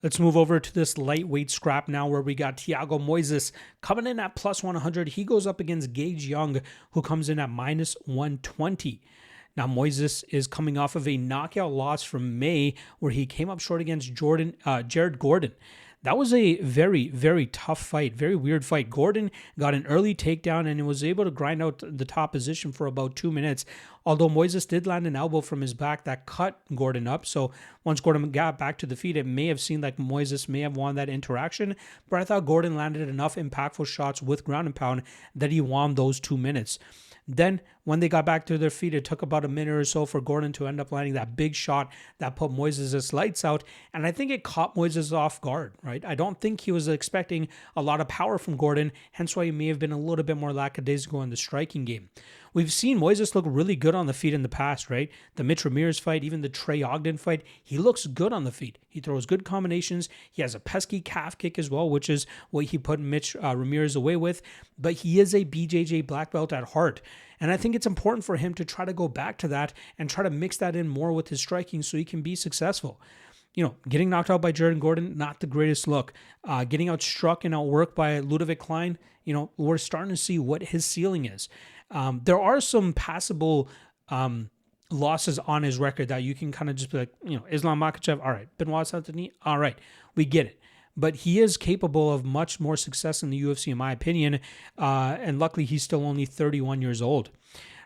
Let's move over to this lightweight scrap now where we got Thiago Moises coming in at plus 100. He goes up against Gage Young, who comes in at minus 120. Now, Moises is coming off of a knockout loss from May where he came up short against Jared Gordon. That was a very, very tough fight, very weird fight. Gordon got an early takedown and was able to grind out the top position for about 2 minutes, although Moises did land an elbow from his back that cut Gordon up. So once Gordon got back to the feet, it may have seemed like Moises may have won that interaction, but I thought Gordon landed enough impactful shots with ground and pound that he won those 2 minutes. Then when they got back to their feet, it took about a minute or so for Gordon to end up landing that big shot that put Moises' lights out. And I think it caught Moises off guard, right? I don't think he was expecting a lot of power from Gordon, hence why he may have been a little bit more lackadaisical in the striking game. We've seen Moises look really good on the feet in the past, right? The Mitch Ramirez fight, even the Trey Ogden fight, he looks good on the feet. He throws good combinations. He has a pesky calf kick as well, which is what he put Mitch Ramirez away with. But he is a BJJ black belt at heart. And I think it's important for him to try to go back to that and try to mix that in more with his striking so he can be successful. You know, getting knocked out by Jared Gordon, not the greatest look. Getting outstruck and outworked by Ludovic Klein, you know, we're starting to see what his ceiling is. There are some passable losses on his record that you can kind of just be like, you know, Islam Makhachev, all right. Benoit Saint-Denis, all right. We get it. But he is capable of much more success in the UFC, in my opinion. And luckily, he's still only 31 years old.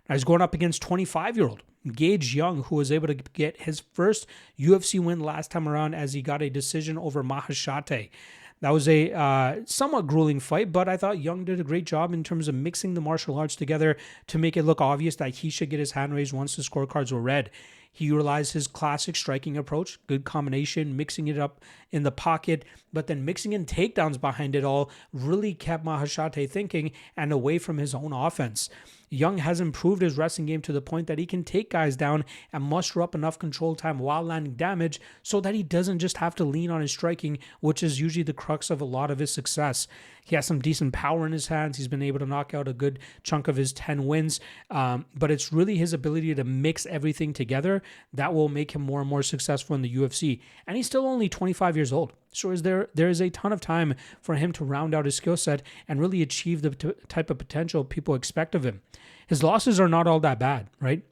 Now, he's going up against 25-year-old Gage Young, who was able to get his first UFC win last time around as he got a decision over Mahashate. That was a somewhat grueling fight, but I thought Young did a great job in terms of mixing the martial arts together to make it look obvious that he should get his hand raised once the scorecards were read. He utilized his classic striking approach, good combination, mixing it up in the pocket, but then mixing in takedowns behind it all really kept Mahashate thinking and away from his own offense. Young has improved his wrestling game to the point that he can take guys down and muster up enough control time while landing damage so that he doesn't just have to lean on his striking, which is usually the crux of a lot of his success. He has some decent power in his hands. He's been able to knock out a good chunk of his 10 wins, but it's really his ability to mix everything together that will make him more and more successful in the UFC. And he's still only 25 years old. So there is a ton of time for him to round out his skill set and really achieve the type of potential people expect of him. His losses are not all that bad, right?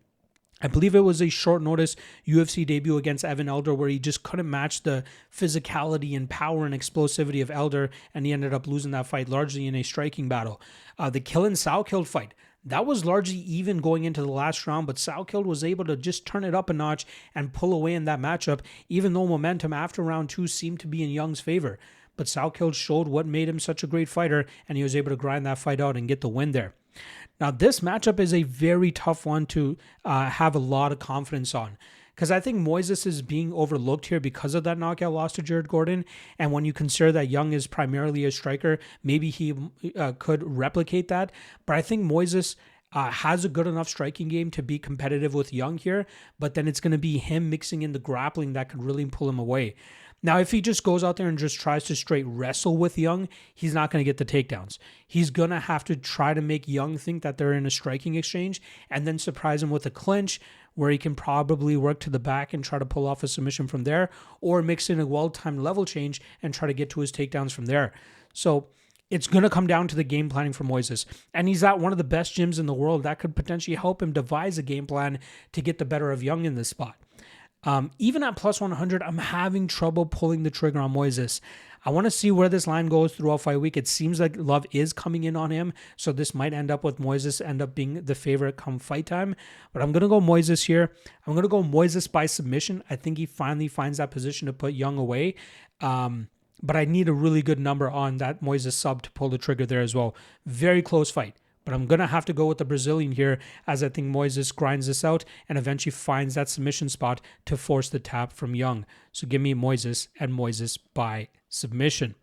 I believe it was a short notice UFC debut against Evan Elder where he just couldn't match the physicality and power and explosivity of Elder, and he ended up losing that fight largely in a striking battle. The Killen Saukild fight, that was largely even going into the last round, but Saukild was able to just turn it up a notch and pull away in that matchup, even though momentum after round 2 seemed to be in Young's favor. But Saukild showed what made him such a great fighter, and he was able to grind that fight out and get the win there. Now, this matchup is a very tough one to have a lot of confidence on, because I think Moises is being overlooked here because of that knockout loss to Jared Gordon. And when you consider that Young is primarily a striker, maybe he could replicate that. But I think Moises has a good enough striking game to be competitive with Young here, but then it's going to be him mixing in the grappling that could really pull him away. Now, if he just goes out there and just tries to straight wrestle with Young, he's not going to get the takedowns. He's going to have to try to make Young think that they're in a striking exchange and then surprise him with a clinch where he can probably work to the back and try to pull off a submission from there, or mix in a well-timed level change and try to get to his takedowns from there. So it's going to come down to the game planning for Moises. And he's at one of the best gyms in the world that could potentially help him devise a game plan to get the better of Young in this spot. Even at plus 100, I'm having trouble pulling the trigger on Moises. I want to see where this line goes throughout fight week. It seems like love is coming in on him, so this might end up with Moises end up being the favorite come fight time. But I'm going to go Moises here. I'm going to go Moises by submission. I think he finally finds that position to put Young away. But I need a really good number on that Moises sub to pull the trigger there as well. Very close fight. But I'm going to have to go with the Brazilian here, as I think Moises grinds this out and eventually finds that submission spot to force the tap from Young. So give me Moises and Moises by submission.